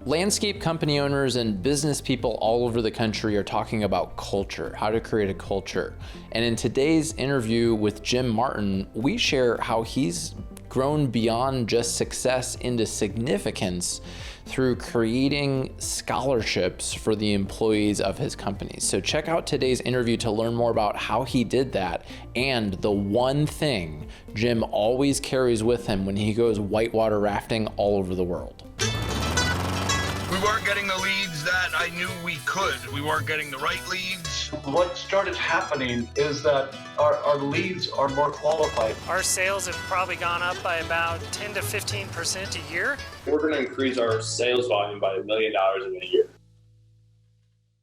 Landscape company owners and business people all over the country are talking about culture, how to create a culture. And in today's interview with Jim Martin, we share how he's grown beyond just success into significance through creating scholarships for the employees of his companies. So check out today's interview to learn more about how he did that and the one thing Jim always carries with him when he goes whitewater rafting all over the world. We weren't getting the leads that I knew we could. We weren't getting the right leads. What started happening is that our leads are more qualified. Our sales have probably gone up by about 10 to 15% a year. We're going to increase our sales volume by $1 million in a year.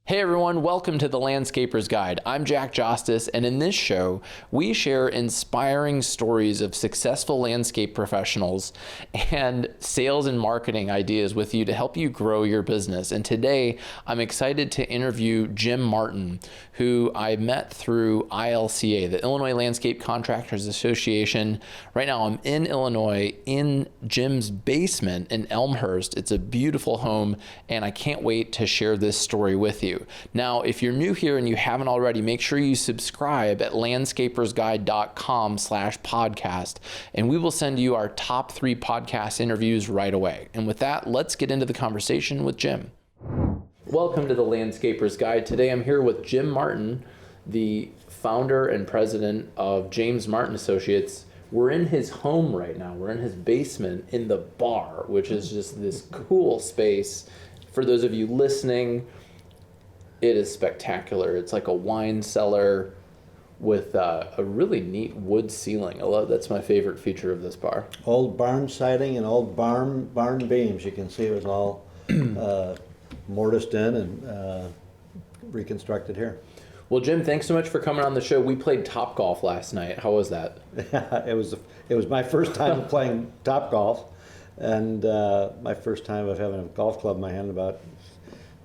Hey everyone, welcome to The Landscaper's Guide. I'm Jack Jostes, and in this show, we share inspiring stories of successful landscape professionals and sales and marketing ideas with you to help you grow your business. And today, I'm excited to interview Jim Martin, who I met through ILCA, the Illinois Landscape Contractors Association. Right now, I'm in Illinois, in Jim's basement in Elmhurst. It's a beautiful home, and I can't wait to share this story with you. Now, if you're new here and you haven't already, make sure you subscribe at landscapersguide.com/podcast, and we will send you our top 3 podcast interviews right away. And with that, let's get into the conversation with Jim. Welcome to the Landscaper's Guide. Today I'm here with Jim Martin, the founder and president of James Martin Associates. We're in his home right now. We're in his basement in the bar, which is just this cool space. For those of you listening, it is spectacular. It's like a wine cellar with a really neat wood ceiling. That's my favorite feature of this bar. Old barn siding and old barn beams. You can see it was all mortised in and reconstructed here. Well, Jim, thanks so much for coming on the show. We played Topgolf last night. How was that? It was my first time playing Topgolf, and my first time of having a golf club in my hand.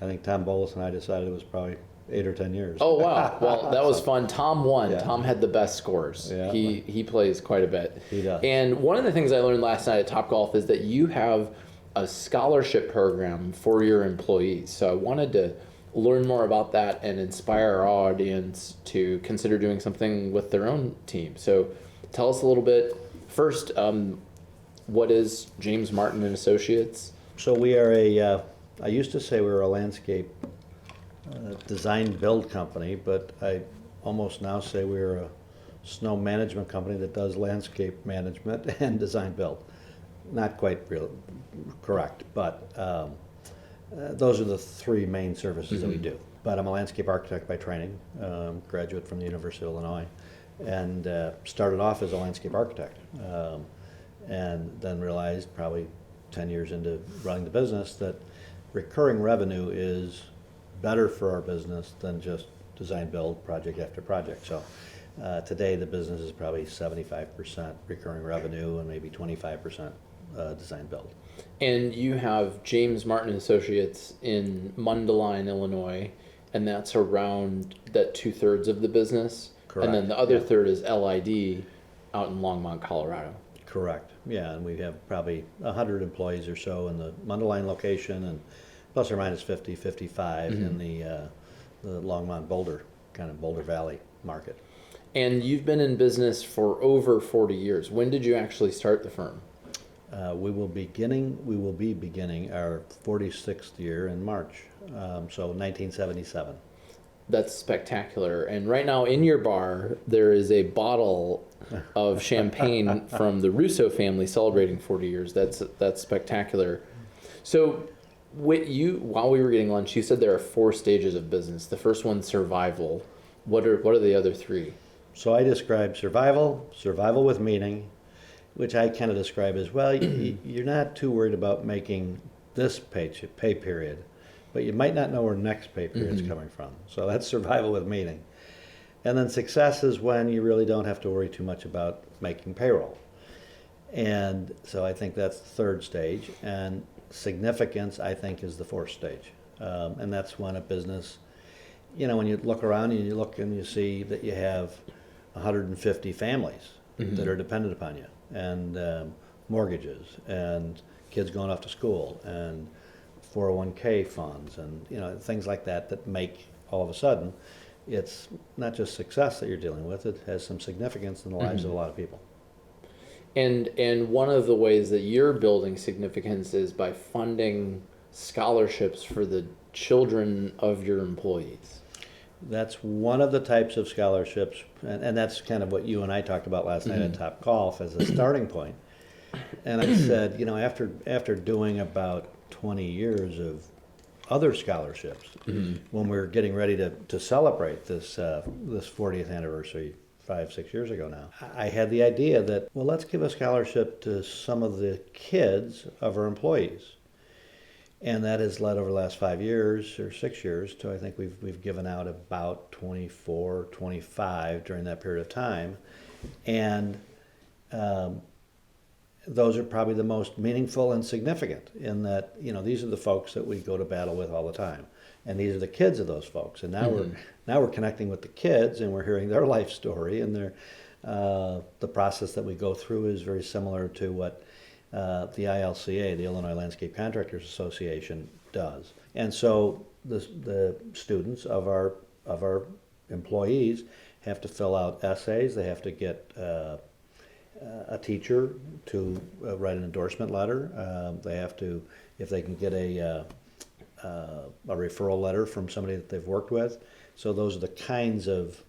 I think Tom Bolus and I decided it was probably 8 or 10 years. Oh, wow. Well, that was fun. Tom won. Yeah. Tom had the best scores. Yeah. He plays quite a bit. He does. And one of the things I learned last night at Topgolf is that you have a scholarship program for your employees. So I wanted to learn more about that and inspire our audience to consider doing something with their own team. So tell us a little bit. First, what is James Martin and Associates? So we are I used to say we were a landscape design build company, but I almost now say we're a snow management company that does landscape management and design build. Not quite real correct, but those are the 3 main services that we do. But I'm a landscape architect by training, graduate from the University of Illinois, and started off as a landscape architect, and then realized probably 10 years into running the business that recurring revenue is better for our business than just design build project after project. So today the business is probably 75% recurring revenue and maybe 25% design build. And you have James Martin Associates in Mundelein, Illinois, and that's around that 2/3 of the business. Correct. And then the other third is LID out in Longmont, Colorado. Correct. Yeah, and we have probably 100 employees or so in the Mundelein location, and plus or minus 50, 55 in the Longmont Boulder, kind of Boulder Valley market. And you've been in business for over 40 years. When did you actually start the firm? We will be beginning our 46th year in March, so 1977. That's spectacular. And right now in your bar, there is a bottle of champagne from the Russo family celebrating 40 years. That's spectacular. So while we were getting lunch, you said there are 4 stages of business. The first one's survival. What are the other 3? So I describe survival with meaning, which I kind of describe as, well, you're not too worried about making this pay period, but you might not know where next pay period's coming from. So that's survival with meaning. And then success is when you really don't have to worry too much about making payroll. And so I think that's the 3rd stage. And significance, I think, is the 4th stage. And that's when a business, when you look around and you look and you see that you have 150 families that are dependent upon you, and mortgages, and kids going off to school, and 401k funds and things like that make all of a sudden it's not just success that you're dealing with, it has some significance in the lives of a lot of people. And one of the ways that you're building significance is by funding scholarships for the children of your employees. That's one of the types of scholarships, and that's kind of what you and I talked about last night at Top Golf as a starting point. And I said, after doing about 20 years of other scholarships, when we were getting ready to celebrate this 40th anniversary 5-6 years ago now, I had the idea that, well, let's give a scholarship to some of the kids of our employees. And that has led over the last 5 years or 6 years to, I think we've given out about 24, 25 during that period of time. And those are probably the most meaningful and significant in that, these are the folks that we go to battle with all the time. And these are the kids of those folks. And now we're connecting with the kids and we're hearing their life story, and the process that we go through is very similar to what the ILCA, the Illinois Landscape Contractors Association, does. And so the students of our employees have to fill out essays. They have to get a teacher to write an endorsement letter. They have to, if they can get a referral letter from somebody that they've worked with. So those are the kinds of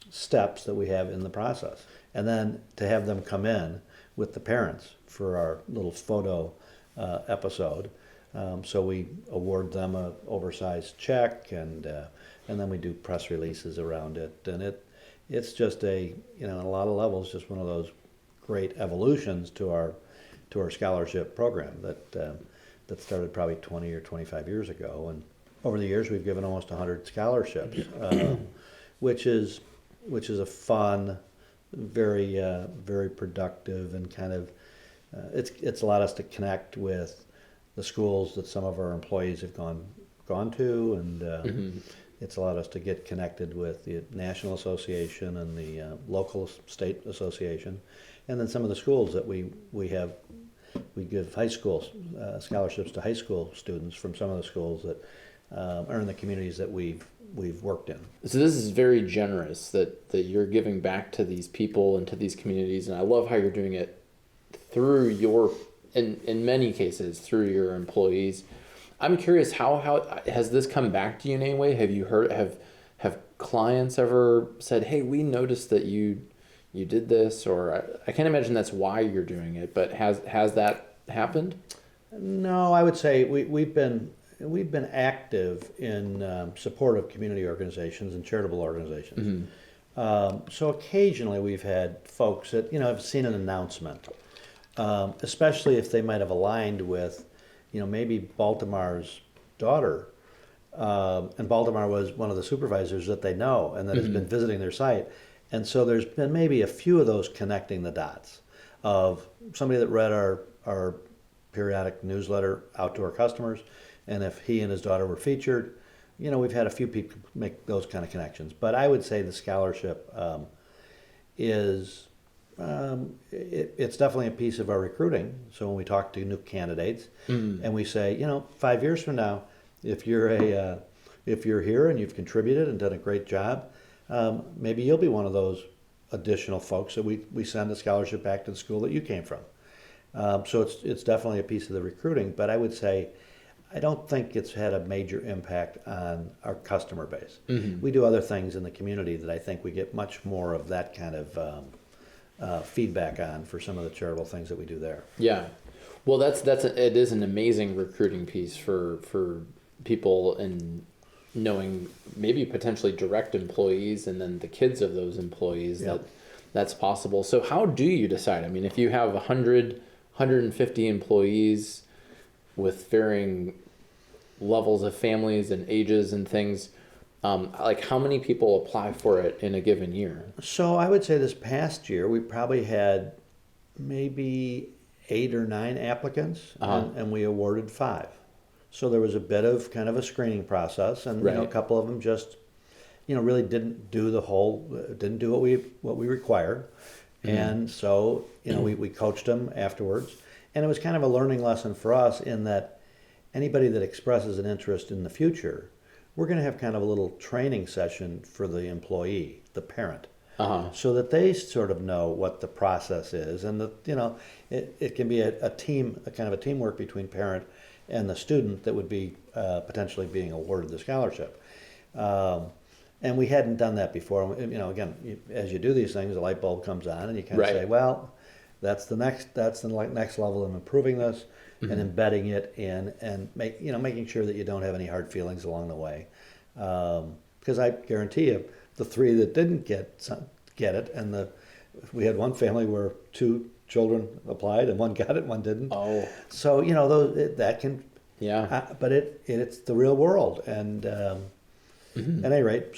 steps that we have in the process. And then to have them come in with the parents for our little photo episode. So we award them an oversized check, and then we do press releases around it. And it's just on a lot of levels, just one of those great evolutions to our scholarship program that started probably 20 or 25 years ago. And over the years, we've given almost 100 scholarships, which is a fun, very very productive, and kind of it's allowed us to connect with the schools that some of our employees have gone to, and it's allowed us to get connected with the National Association and the local state association, and then some of the schools that we have. We give high school scholarships to high school students from some of the schools that are in the communities that we've worked in. So this is very generous that you're giving back to these people and to these communities, and I love how you're doing it through in many cases, through your employees. I'm curious, how has this come back to you in any way? Have you heard, have clients ever said, hey, we noticed that you did this, or I can't imagine that's why you're doing it, but has that happened? No, I would say we've been active in support of community organizations and charitable organizations. So occasionally we've had folks that have seen an announcement, especially if they might have aligned with, maybe Baltimore's daughter, and Baltimore was one of the supervisors that they know and that has been visiting their site. And so there's been maybe a few of those connecting the dots of somebody that read our periodic newsletter out to our customers, and if he and his daughter were featured, we've had a few people make those kind of connections. But I would say the scholarship is it's definitely a piece of our recruiting. So when we talk to new candidates and we say, 5 years from now, if you're here and you've contributed and done a great job, maybe you'll be one of those additional folks that we send a scholarship back to the school that you came from. So it's definitely a piece of the recruiting, but I would say I don't think it's had a major impact on our customer base. We do other things in the community that I think we get much more of that kind of feedback on for some of the charitable things that we do there. Yeah, well, it is an amazing recruiting piece for people, and knowing maybe potentially direct employees and then the kids of those employees. That's possible. So how do you decide? I mean, if you have 100, 150 employees with varying levels of families and ages and things, like how many people apply for it in a given year? So I would say this past year we probably had maybe 8 or 9 applicants, and we awarded 5. So there was a bit of kind of a screening process, and a couple of them just really didn't do what we required, and so we coached them afterwards, and it was kind of a learning lesson for us in that anybody that expresses an interest in the future, we're going to have kind of a little training session for the employee, the parent, so that they sort of know what the process is, and that, you know, it can be a team, a kind of a teamwork between parent and the student that would be potentially being awarded the scholarship. And we hadn't done that before. You know, again, as you do these things, a light bulb comes on, and you kind of say, well, that's the next level of improving this, and embedding it in, and making sure that you don't have any hard feelings along the way. Because I guarantee you, the three that didn't get it, and we had one family where two children applied, and one got it, one didn't. Oh, so you know that can, but it's the real world, and at any rate,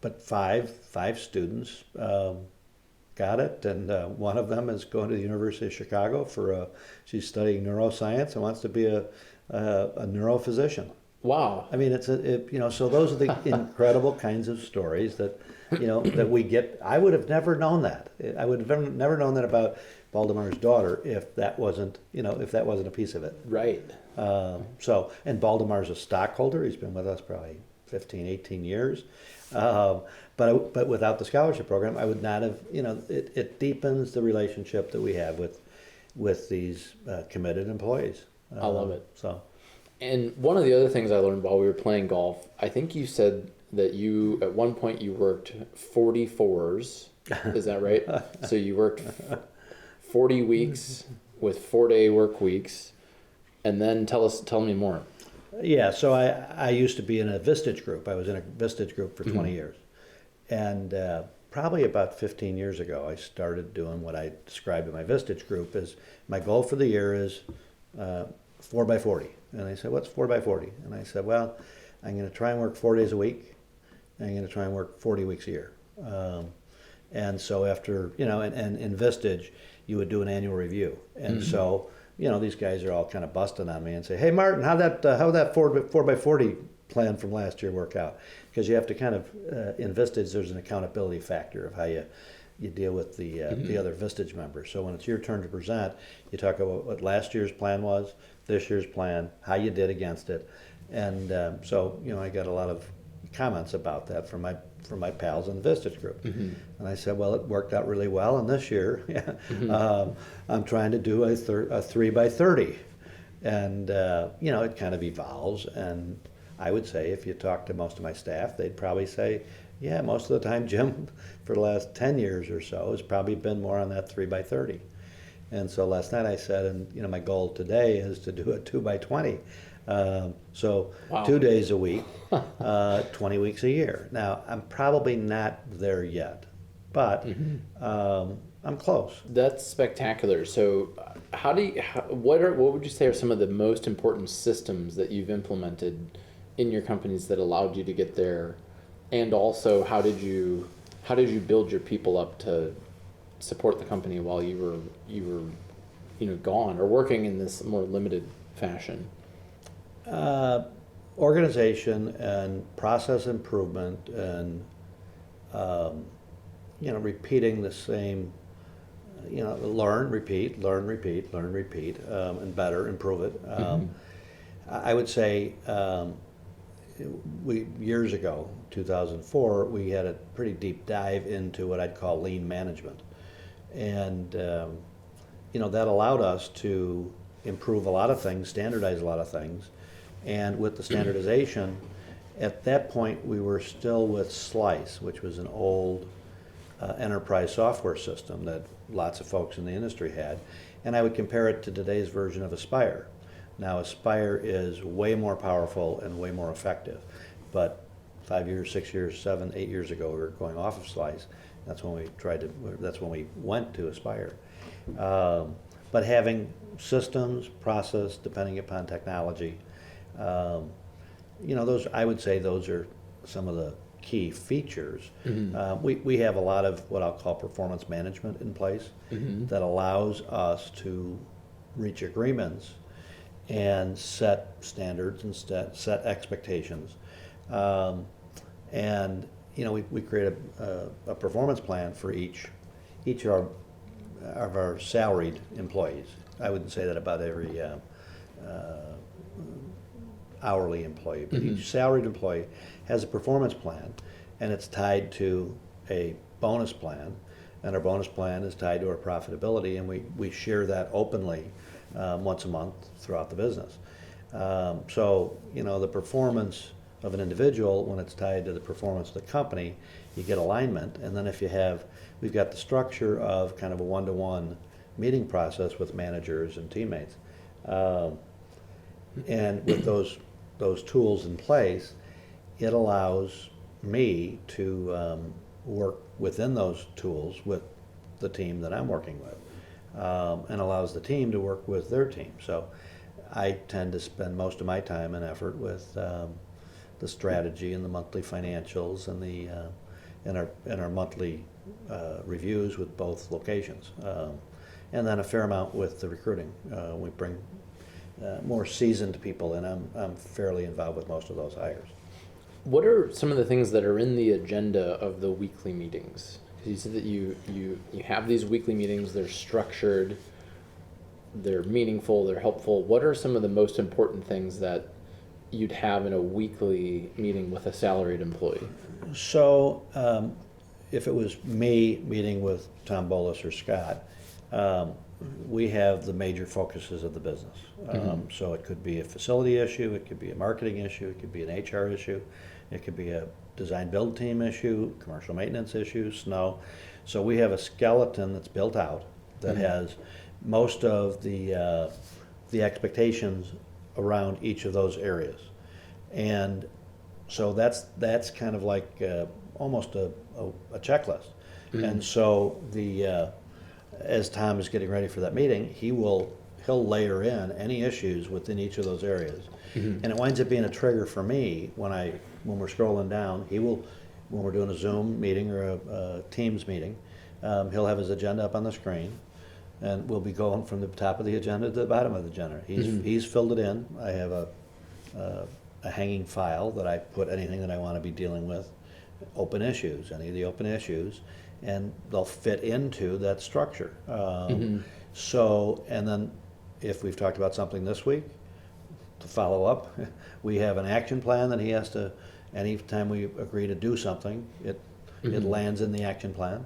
but five students got it, and one of them is going to the University of Chicago she's studying neuroscience and wants to be a neurophysician. Wow. I mean, so those are the incredible kinds of stories that, that we get. I would have never known that. I would have never known that about Valdemar's daughter if that wasn't a piece of it. Right. And Valdemar's a stockholder. He's been with us probably 15, 18 years. But without the scholarship program, I would not have, it deepens the relationship that we have with these committed employees. I love it. So. And one of the other things I learned while we were playing golf, I think you said that at one point you worked 44s. Is that right? So you worked 40 weeks with 4-day work weeks. And then tell me more. Yeah, so I used to be in a Vistage group. I was in a Vistage group for 20 years. And probably about 15 years ago, I started doing what I described in my Vistage group as my goal for the year is 4 by 40. And they said, what's 4 by 40? And I said, well, I'm going to try and work 4 days a week. And I'm going to try and work 40 weeks a year. And so after, and in Vistage, you would do an annual review. And so, these guys are all kind of busting on me and say, hey, Martin, how'd that 4 by 40 plan from last year work out? Because you have to kind of, in Vistage, there's an accountability factor of how you deal with the other Vistage members. So when it's your turn to present, you talk about what last year's plan was, this year's plan, how you did against it. And so, I got a lot of comments about that from my pals in the Vistage group. And I said, well, it worked out really well. And this year, I'm trying to do a 3 by 30. And, it kind of evolves. And I would say if you talk to most of my staff, they'd probably say, yeah, most of the time, Jim, for the last 10 years or so, has probably been more on that 3 by 30. And so last night I said, and my goal today is to do a 2 by 20. So wow. 2 days a week, 20 weeks a year. Now, I'm probably not there yet, but I'm close. That's spectacular. So what would you say are some of the most important systems that you've implemented in your companies that allowed you to get there? And also, how did you build your people up to support the company while you were gone or working in this more limited fashion? Organization and process improvement and repeating the same, learn, repeat, and better, improve it. I would say years ago, 2004, we had a pretty deep dive into what I'd call lean management. And, that allowed us to improve a lot of things, standardize a lot of things. And with the standardization, at that point, we were still with Slice, which was an old enterprise software system that lots of folks in the industry had. And I would compare it to today's version of Aspire. Now, Aspire is way more powerful and way more effective. But 5 years, 6 years, 7, 8 years ago, we were going off of Slice. That's when we went to Aspire. But having systems, process, depending upon technology, I would say those are some of the key features. We have a lot of what I'll call performance management in place that allows us to reach agreements and set standards and set expectations. We create a performance plan for each of our salaried employees. I wouldn't say that about every hourly employee, but each salaried employee has a performance plan, and it's tied to a bonus plan, and our bonus plan is tied to our profitability, and we share that openly once a month throughout the business. So, the performance of an individual, when it's tied to the performance of the company, you get alignment. And then we've got the structure of kind of a one-to-one meeting process with managers and teammates. And with those tools in place, it allows me to work within those tools with the team that I'm working with, and allows the team to work with their team. So I tend to spend most of my time and effort with the strategy and the monthly financials and and our monthly reviews with both locations, and then a fair amount with the recruiting. We bring more seasoned people, and I'm fairly involved with most of those hires. What are some of the things that are in the agenda of the weekly meetings? Because you said that you have these weekly meetings, they're structured, they're meaningful, they're helpful. What are some of the most important things that you'd have in a weekly meeting with a salaried employee? So if it was me meeting with Tom Bolus or Scott, we have the major focuses of the business. So it could be a facility issue, it could be a marketing issue, it could be an HR issue, it could be a design build team issue, commercial maintenance issue, snow. So we have a skeleton that's built out that has most of the expectations around each of those areas. And so that's kind of like almost a checklist. And so as Tom is getting ready for that meeting, he'll layer in any issues within each of those areas. And it winds up being a trigger for me when we're scrolling down. When we're doing a Zoom meeting or a Teams meeting, he'll have his agenda up on the screen, and we'll be going from the top of the agenda to the bottom of the agenda. He's filled it in. I have a hanging file that I put anything that I want to be dealing with, open issues, any of the open issues, and they'll fit into that structure. So, and then if we've talked about something this week, to follow up, we have an action plan that he has to, anytime we agree to do something, it lands in the action plan.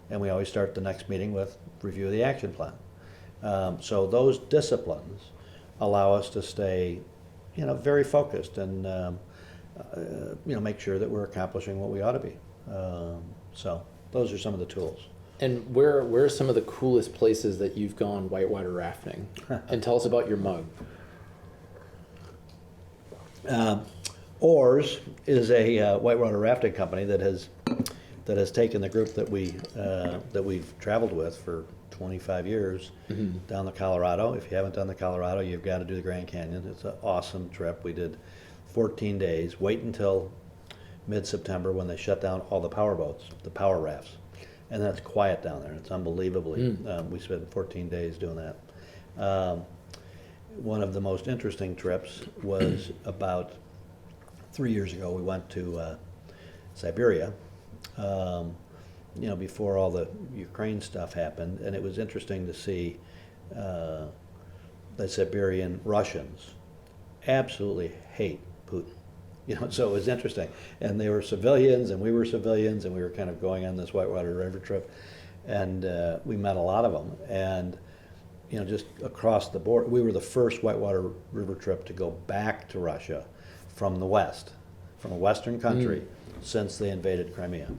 And we always start the next meeting with review of the action plan. So those disciplines allow us to stay, very focused and, make sure that we're accomplishing what we ought to be. So those are some of the tools. And where are some of the coolest places that you've gone whitewater rafting? And tell us about your mug. Oars is a whitewater rafting company that has taken the group that we've traveled with for 25 years down the Colorado. If you haven't done the Colorado, you've got to do the Grand Canyon. It's an awesome trip. We did 14 days. Wait until mid-September when they shut down all the power boats, the power rafts. And then it's quiet down there. It's unbelievably. We spent 14 days doing that. One of the most interesting trips was about 3 years ago. We went to Siberia, before all the Ukraine stuff happened, and it was interesting to see the Siberian Russians absolutely hate Putin. So it was interesting. And they were civilians, and we were civilians, and we were kind of going on this whitewater river trip, and we met a lot of them. And just across the board, we were the first whitewater river trip to go back to Russia from the West, from a Western country, since they invaded Crimea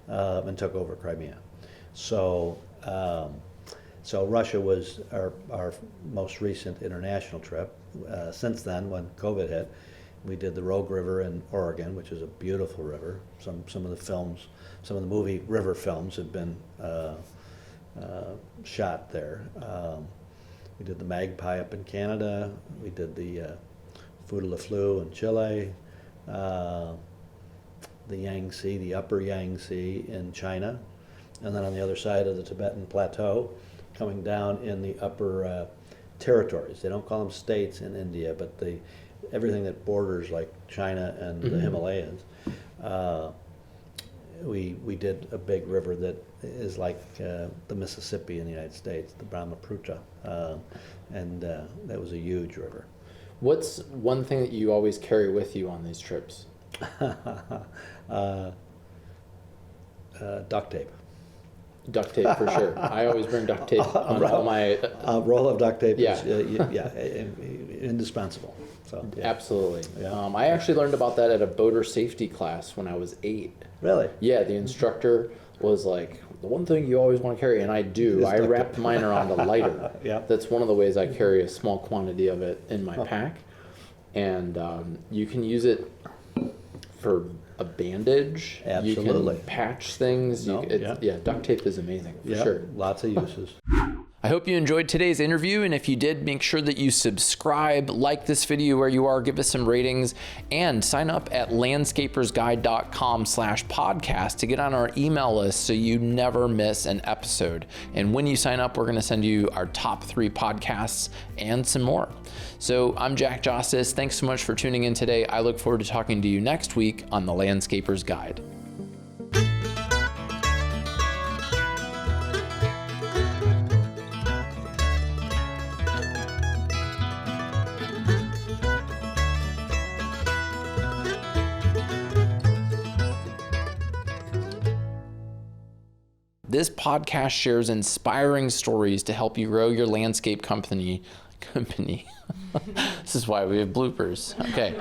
and took over Crimea. So Russia was our most recent international trip. Since then, when COVID hit, we did the Rogue River in Oregon, which is a beautiful river. Some of the movie river films have been shot there. We did the Magpie up in Canada. We did the Futa La Flue in Chile. The Yangtze, the upper Yangtze in China. And then on the other side of the Tibetan Plateau, coming down in the upper territories. They don't call them states in India, but everything that borders like China and the Himalayas. We did a big river that is like the Mississippi in the United States, the Brahmaputra, and that was a huge river. What's one thing that you always carry with you on these trips? Duct tape. Duct tape for sure. I always bring duct tape on all my. A roll of duct tape Yeah. is indispensable. So yeah. Absolutely. Yeah. I actually learned about that at a boater safety class when I was 8. Really? Yeah, the instructor was like, the one thing you always want to carry, and I do, Is I duct wrapped mine around a lighter. Yeah. That's one of the ways I carry a small quantity of it in my pack. And you can use it for a bandage. Absolutely. You can patch things. No, yeah. Duct tape is amazing, for Yeah, sure. lots of uses. I hope you enjoyed today's interview, and if you did, make sure that you subscribe, like this video where you are, give us some ratings, and sign up at landscapersguide.com/podcast to get on our email list so you never miss an episode. And when you sign up, we're going to send you our top 3 podcasts and some more. So I'm Jack Jostes. Thanks so much for tuning in today. I look forward to talking to you next week on The Landscaper's Guide. This podcast shares inspiring stories to help you grow your landscape company. This is why we have bloopers. Okay.